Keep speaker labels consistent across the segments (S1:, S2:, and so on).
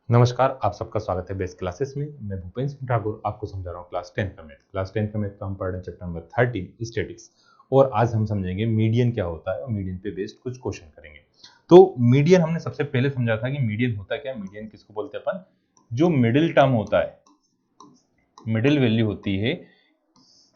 S1: नमस्कार, आप सबका स्वागत है बेस्ट क्लासेस में। मैं भूपेंद्र सिंह ठाकुर आपको समझा रहा हूँ क्लास 10 का मैथ। क्लास 10 का मैथ का हम पढ़ रहे हैं चैप्टर नंबर 13 स्टैटिक्स। और आज हम समझेंगे मीडियन क्या होता है और मीडियन पे बेस्ड कुछ क्वेश्चन करेंगे। तो मीडियन हमने सबसे पहले समझा था कि मीडियन होता क्या है। मीडियन किसको बोलते हैं अपन? जो मिडिल टर्म होता है, मिडिल वैल्यू होती है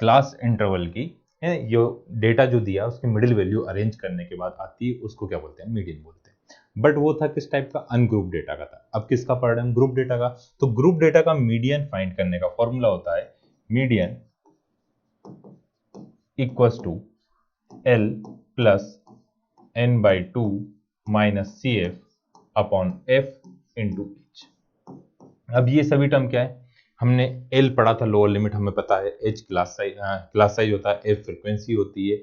S1: क्लास इंटरवल की, है जो डेटा जो दिया उसकी मिडिल वैल्यू अरेंज करने के बाद आती है, उसको क्या बोलते हैं? मीडियन बोलते हैं। बट वो था किस टाइप का? अनग्रुप डेटा का था। अब किसका पढ़ रहे हैं? ग्रुप डेटा का। तो ग्रुप डेटा का मीडियन फाइंड करने का फॉर्मूला होता है median equals to L plus N by two minus C F upon F into H. अब ये सभी टर्म क्या है? हमने एल पढ़ा था लोअर लिमिट, हमें पता है। एच क्लास साइज होता है, एफ फ्रीक्वेंसी होती है।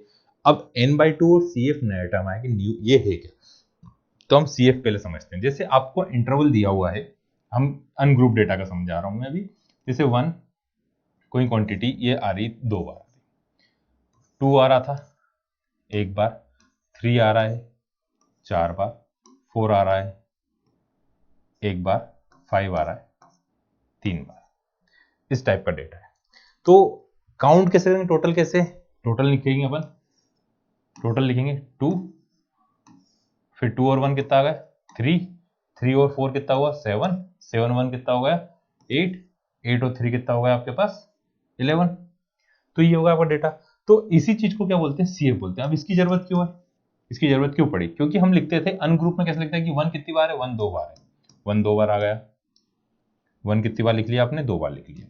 S1: अब एन बाई टू और सी एफ नया टर्म आया कि न्यू, ये है क्या? तो हम सी एफ पहले समझते हैं। जैसे आपको इंटरवल दिया हुआ है, हम अनग्रुप डेटा का समझा रहा हूं मैं अभी। जैसे 1 कोई क्वांटिटी ये आ रही 2 बार, 2 आ रहा था एक बार, 3 आ रहा है 4 बार, 4 आ रहा है एक बार, 5 आ रहा है 3 बार। इस टाइप का डेटा है। तो काउंट कैसे करेंगे? टोटल कैसे? टोटल लिखेंगे अपन, टोटल लिखेंगे 2, फिर 2 और 1 कितना आ गया? 3, 3 और 4 कितना हुआ? 7, 7 1 कितना हो गया? 8, 8 और 3 कितना हो गया आपके पास? 11। तो ये होगा आपका डेटा। तो इसी चीज को क्या बोलते हैं? सीएफ बोलते हैं। अब इसकी जरूरत क्यों है? इसकी जरूरत क्यों पड़ी? क्योंकि हम लिखते थे अनग्रुप में कैसे लिखते हैं कि 1 कितनी बार है? 1 2 बार है। 1 2 बार आ गया। 1 कितनी बार लिख लिया आपने? 2 बार लिख लिया।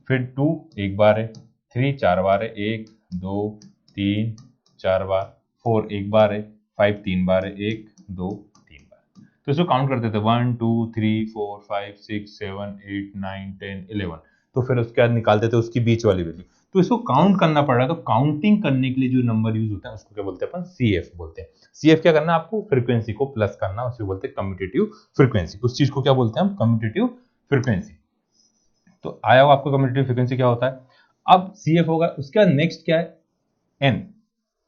S1: फिर 2 एक बार है, 3 4 बार है, 1 2 3 4 बार, 4 एक बार है, 5 3 बार है, 1 2 3 बार। तो इसको काउंट करते थे 1 2 3 4 5 6 7 8 9 10 11। तो फिर उसके बाद निकालते थे उसकी बीच वाली वैल्यू। तो इसको काउंट करना पड़ रहा है, तो काउंटिंग करने के लिए जो नंबर यूज होता है उसको क्या बोलते हैं अपन? सीएफ बोलते हैं। सीएफ क्या करना है आपको? फ्रीक्वेंसी को प्लस करना, उसको बोलते हैं कम्यूटेटिव फ्रीक्वेंसी। उस चीज को क्या बोलते हैं हम? Commutative frequency. तो आया हो आपको कम्यूटेटिव फ्रीक्वेंसी क्या होता है। अब सीएफ होगा, उसके बाद नेक्स्ट क्या है? एन।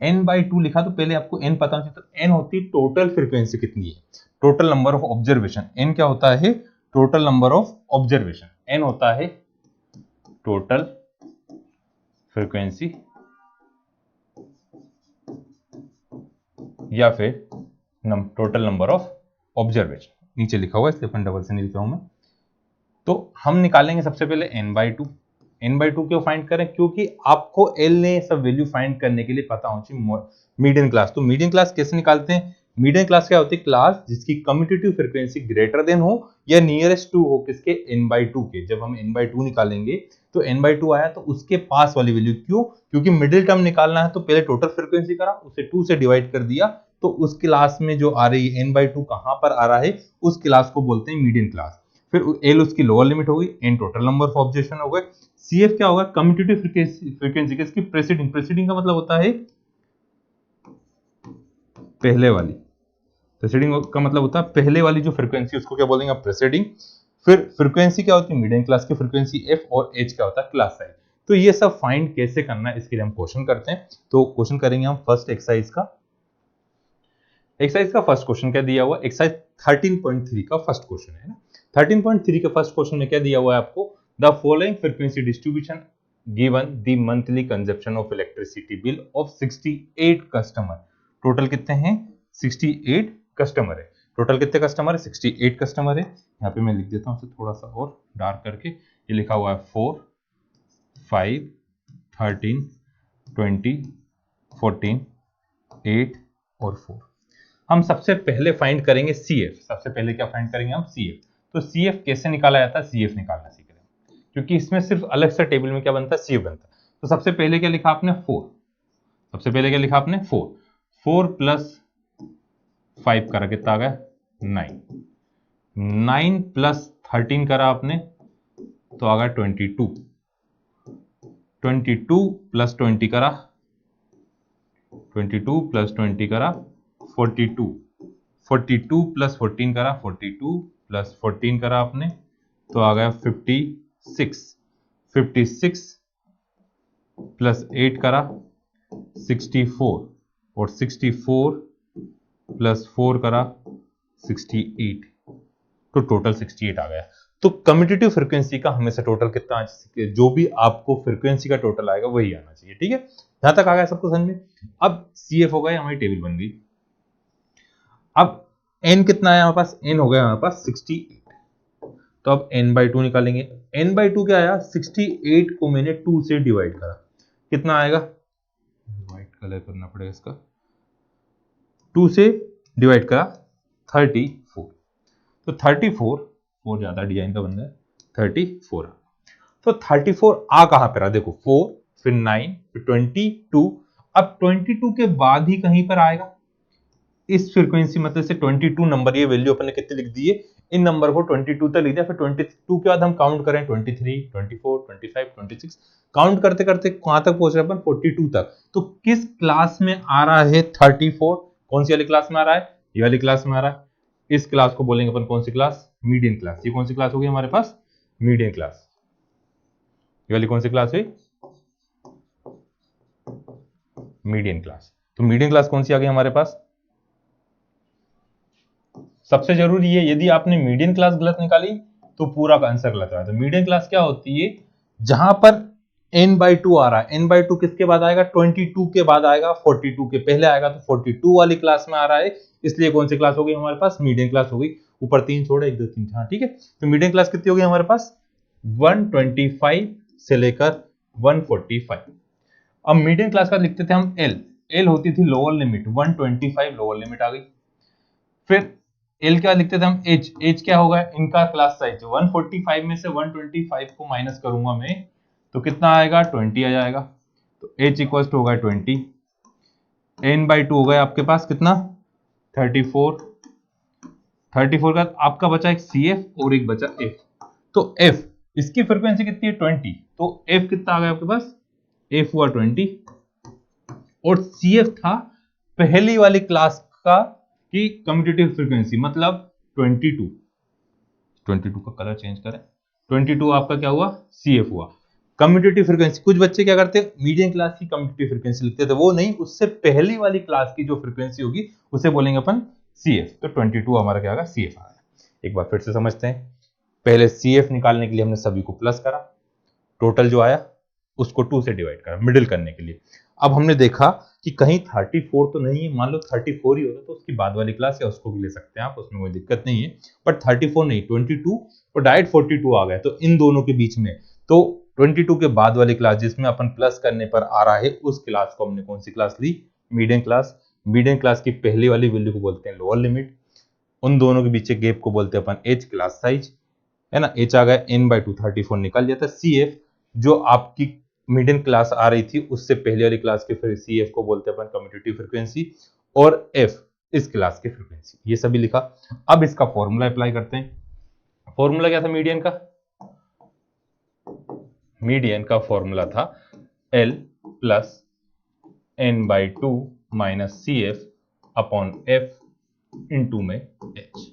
S1: एन बाई टू लिखा तो पहले आपको एन पता होना चाहिए। तो एन होती है टोटल फ्रीक्वेंसी कितनी है, total number of observation. N क्या होता है? Total number of observation. N होता है टोटल फ्रीक्वेंसी या फिर टोटल नंबर ऑफ ऑब्जर्वेशन। नीचे लिखा हुआ है इसलिए अपन डबल से नहीं लिख रहा हूं मैं। तो हम निकालेंगे सबसे पहले N by two. N by two क्यों फाइंड करें? क्योंकि आपको एल ने सब वैल्यू फाइंड करने के लिए पता होनी चाहिए मीडियन क्लास। तो मीडियन क्लास कैसे निकालते हैं? मीडियन क्लास क्या होती है? क्लास जिसकी कम्यूटेटिव फ्रीक्वेंसी ग्रेटर देन हो या नियरेस्ट टू हो किसके? एन बाई टू के। जब हम एन बाई टू निकालेंगे तो एन बाई टू आया तो उसके पास वाली वैल्यू। क्यों? क्योंकि मिडिल टर्म निकालना है तो पहले टोटल फ्रीक्वेंसी करा, उसे 2 से डिवाइड कर दिया, तो उस क्लास में जो आ रही है एन बाई टू कहां पर आ रहा है, उस क्लास को बोलते हैं मीडियन क्लास। फिर एल उसकी लोअर लिमिट होगी, N total number of observation हो गए। सीएफ क्या होगा? कम्यूटेटिव फ्रीक्वेंसी किसकी? प्रेसिडिंग। प्रेसिडिंग का मतलब होता है पहले वाली। प्रेसिडिंग का मतलब होता है पहले वाली जो फ्रीक्वेंसी, उसको क्या बोलेंगे आप? प्रेसिडिंग। फिर फ्रीक्वेंसी क्या होती है? मीडियम क्लास की फ्रीक्वेंसी एफ, और एच क्या होता है? Class size. तो ये सब फाइंड कैसे करना है इसके लिए हम क्वेश्चन करते हैं। तो क्वेश्चन करेंगे हम फर्स्ट एक्सरसाइज का। एक्सरसाइज का फर्स्ट क्वेश्चन क्या दिया हुआ? एक्सरसाइज 13.3 का फर्स्ट क्वेश्चन है ना। 13.3 के फर्स्ट क्वेश्चन में क्या दिया हुआ है आपको? The following frequency distribution given the monthly consumption of electricity bill of 68 customer. Total कितने हैं? 68 कस्टमर है। टोटल कितने कस्टमर है? 68 कस्टमर है। यहाँ पे मैं लिख देता हूँ थोड़ा सा और डार्क करके। ये लिखा हुआ है 4 5 13 20 14 8 और 4। हम सबसे पहले फाइंड करेंगे सीएफ। सबसे पहले क्या फाइंड करेंगे हम? सीएफ। तो सीएफ कैसे निकाला जाता है? सीएफ निकालना सीख रहे हैं, क्योंकि इसमें सिर्फ अलग से टेबल में क्या बनता है? सीएफ बनता है। तो सबसे पहले क्या लिखा आपने? 4। सबसे पहले क्या लिखा आपने? 4। 4 प्लस 5 करा कितना आ गया? 9। 9 प्लस 13 करा आपने तो आ गया 22। 22 प्लस 20 करा, 22 प्लस 20 करा 42। 42 प्लस 14 करा, 42 प्लस 14 करा आपने तो आ गया 56। 56 प्लस 8 करा 64, और 64 प्लस 4 करा 68। तो टोटल 68 आ गया। तो कम्यूटेटिव फ्रीक्वेंसी का हमेशा टोटल कितना, जो भी आपको फ्रीक्वेंसी का टोटल आएगा वही आना चाहिए। ठीक है, यहां तक आ गया सबको समझ में। अब CF हो गया, हमारी टेबल बन गई। अब n कितना है हमारे पास, n हो गया हमारे पास 68। तो अब n/2 निकालेंगे। n/2 क्या आया, 68 को मैंने 2 से डिवाइड करा, कितना आएगा, व्हाइट कलर करना पड़ेगा इसका, 2 से डिवाइड करा 34। तो 34, 4 ज्यादा डिजाइन का बन गया, 34। तो 34 आ कहां पर रहा, देखो 4 फिर 9 फिर 22। अब 22 के बाद ही कहीं पर आएगा इस फ्रीक्वेंसी, मतलब से 22 नंबर, ये वैल्यू अपन ने कितने लिख दी है, इन नंबर को 22 तक लिख दिया। फिर 22 के बाद हम काउंट करें 23, 24, 25, 26, काउंट करते करते कहां तक पहुंच रहे हैं अपन, 42 तक। तो किस क्लास में आ रहा है 34, कौन सी वाली क्लास में आ रहा है, ये वाली क्लास में आ रहा है। इस क्लास को बोलेंगे अपन कौन सी क्लास, मीडियन क्लास। ये कौन सी क्लास होगी हमारे पास, मीडियन क्लास। ये वाली कौन सी क्लास हुई, मीडियन क्लास। तो मीडियन क्लास कौन सी आ गई हमारे पास, सबसे जरूरी है, यदि आपने मीडियन क्लास गलत निकाली तो पूरा का आंसर गलत आया। तो मीडियन क्लास क्या होती है, जहां पर n/2 आ रहा है, n/2 किसके बाद आएगा, 22 के बाद आएगा, 42 के पहले आएगा, तो 42 वाली क्लास में आ रहा है, इसलिए कौन सी क्लास हो गई हमारे पास, मीडियन क्लास हो गई। ऊपर 3 छोड़े, 1 2 3, हाँ ठीक है। तो मीडियन क्लास कितनी होगी हमारे पास, 125 से लेकर 145। अब मीडियन क्लास का लिखते थे हम एल होती थी लोअर लिमिट, 125 लोअर लिमिट आ गई। फिर एल क्या लिखते थे हम, एच क्या होगा इनका क्लास साइज, 145 में से 125 को माइनस करूंगा मैं तो कितना आएगा, 20 आ जाएगा। तो एच इक्वल टू होगा 20, n/2 हो गया आपके पास कितना, 34। 34 का आपका बचा एक CF और एक बचा F। तो F इसकी फ्रीक्वेंसी कितनी है 20, तो F कितना आ गया आपके पास, F हुआ 20, और CF था पहली वाली क्लास का की कम्यूटेटिव फ्रीक्वेंसी, मतलब 22। 22 का कलर चेंज करें, 22 आपका क्या हुआ, CF हुआ। कम्यूटेटिव फ्रीक्वेंसी, कुछ बच्चे क्या करते हैं मीडियन क्लास की कम्यूटेटिव फ्रीक्वेंसी लिखते थे, वो नहीं, उससे पहली वाली क्लास की जो फ्रीक्वेंसी होगी उसे बोलेंगे अपन CF। तो 22 हमारा क्या होगा, CF आ गया। एक बार फिर से समझते हैं, पहले CF निकालने के लिए हमने सभी को प्लस करा, टोटल जो आया उसको 2 से डिवाइड करा मिडिल करने के लिए। अब हमने देखा कि कहीं 34 तो नहीं है, मान लो 34 ही होता तो उसकी बाद वाली क्लास या उसको भी ले सकते हैं आप, उसमें कोई दिक्कत नहीं है। बट 34 नहीं, 22 और डायरेक्ट 42 आ गया, तो इन दोनों के बीच में, तो 22 के बाद वाली क्लास जिसमें अपन प्लस करने पर आ रहा है उस क्लास को हमने कौन सी क्लास ली, मीडियन क्लास। मीडियन क्लास की पहली वाली वैल्यू को बोलते हैं लोअर लिमिट, उन दोनों के बीच गैप को बोलते हैं अपन एच क्लास साइज, है ना। एच आ गया, n/2 34 निकल जाता है। CF जो आपकी मिडिल क्लास आ रही थी उससे पहले वाली क्लास के, फिर CF को बोलते हैं अपन कम्यूटेटिव फ्रीक्वेंसी, और F इस क्लास की फ्रीक्वेंसी। ये सभी लिखा। अब इसका फॉर्मूला अप्लाई करते हैं। फॉर्मूला क्या था मीडियन का, मीडियन का फॉर्मूला था L plus n/2 minus CF upon F into में H,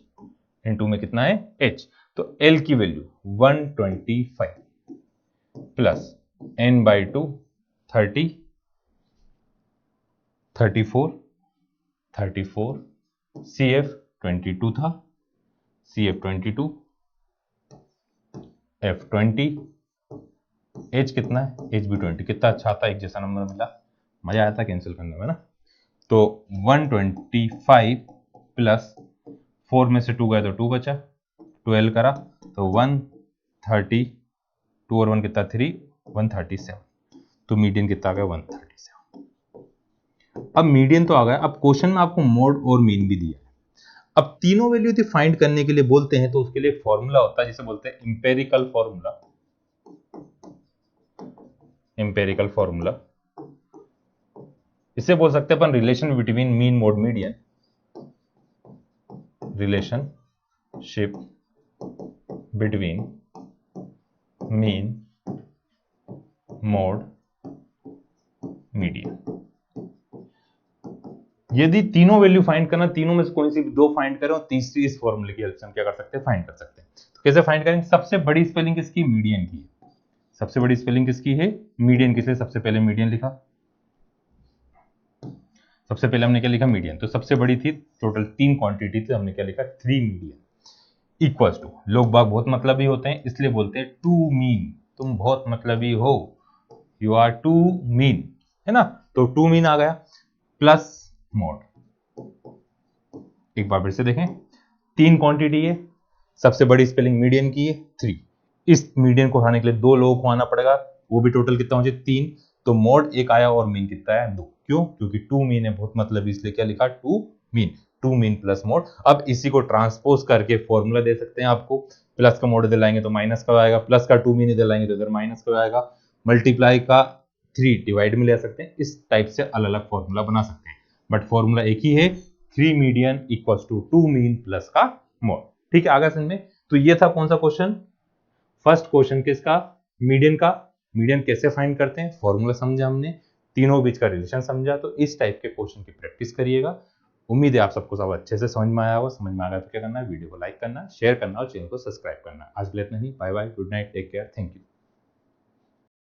S1: इंटू में कितना है H। तो L की वैल्यू 125 प्लस n/2 30, 34, 34, CF 22 था, CF 22, F 20, H कितना है, H भी 20। कितना अच्छा था, एक जैसा नंबर मिला, मजा आया था कैंसिल करने में ना। तो 125 प्लस 4 में से 2 गया तो 2 बचा, 12 करा तो 130, 2 और 1 कितना 3, 137। तो मीडियन कितना आ गया 137। अब मीडियन तो आ गया, अब क्वेश्चन में आपको मोड और मीन भी दिया है। अब तीनों वैल्यू यदि फाइंड करने के लिए बोलते हैं तो उसके लिए फॉर्मूला होता है जिसे बोलते हैं इंपेरिकल फॉर्मूला। इंपेरिकल फॉर्मूला, इसे बोल सकते हैं अपन relation between mean mode median, relationship between mean mode median. यदि तीनों वैल्यू फाइंड करना, तीनों में से कोई सी भी दो फाइंड करें और तीसरी इस फॉर्मूले की हेल्प से हम क्या कर सकते हैं, फाइंड कर सकते हैं। तो कैसे फाइंड करेंगे, सबसे बड़ी स्पेलिंग किसकी, मीडियन की। सबसे बड़ी स्पेलिंग किसकी है, मीडियन की, इसलिए सबसे पहले मीडियन लिखा। सबसे पहले हमने क्या लिखा, मीडियन। तो सबसे बड़ी थी, टोटल 3 क्वांटिटी थी, हमने क्या लिखा 3 मीडियन। इक्वल्स टू, लोग बाग बहुत मतलबी होते हैं इसलिए बोलते हैं टू मीन, तुम बहुत मतलबी हो, यू आर टू मीन, है ना। तो टू मीन आ गया प्लस मोड। एक बार फिर से देखें, 3 क्वांटिटी है, सबसे बड़ी स्पेलिंग मीडियन की है 3, इस मीडियन को हटाने के लिए 2 लोगों को आना पड़ेगा, वो भी टोटल कितना हो जाए 3, तो मोड 1 आया और मीन कितना आया 2, क्यों, क्योंकि टू मीन है बहुत मतलब, इसलिए क्या लिखा टू मीन प्लस मोड। अब इसी को ट्रांसपोज करके फॉर्मूला दे सकते हैं आपको, प्लस का मोड इधर लाएंगे तो माइनस का आएगा, प्लस का टू मीन इधर लाएंगे तो इधर माइनस का आएगा, मल्टीप्लाई का 3 डिवाइड में ले सकते हैं, इस टाइप से अलग अलग फॉर्मूला बना सकते हैं, बट फॉर्मूला एक ही है, 3 median equals to 2 mean plus का मोड। ठीक है, आगे समझ में। तो ये था कौन सा क्वेश्चन, फर्स्ट क्वेश्चन किसका, मीडियन का। मीडियन कैसे फाइंड करते हैं, फॉर्मूला समझा हमने, तीनों बीच का रिलेशन समझा, तो इस टाइप के क्वेश्चन की प्रैक्टिस करिएगा। उम्मीद है आप सबको सब अच्छे से समझ में आया होगा, समझ में आ गया तो क्या करना है, वीडियो को लाइक करना, शेयर करना और चैनल को सब्सक्राइब करना। आज के लिए इतना ही, bye bye, good night, take care, thank you.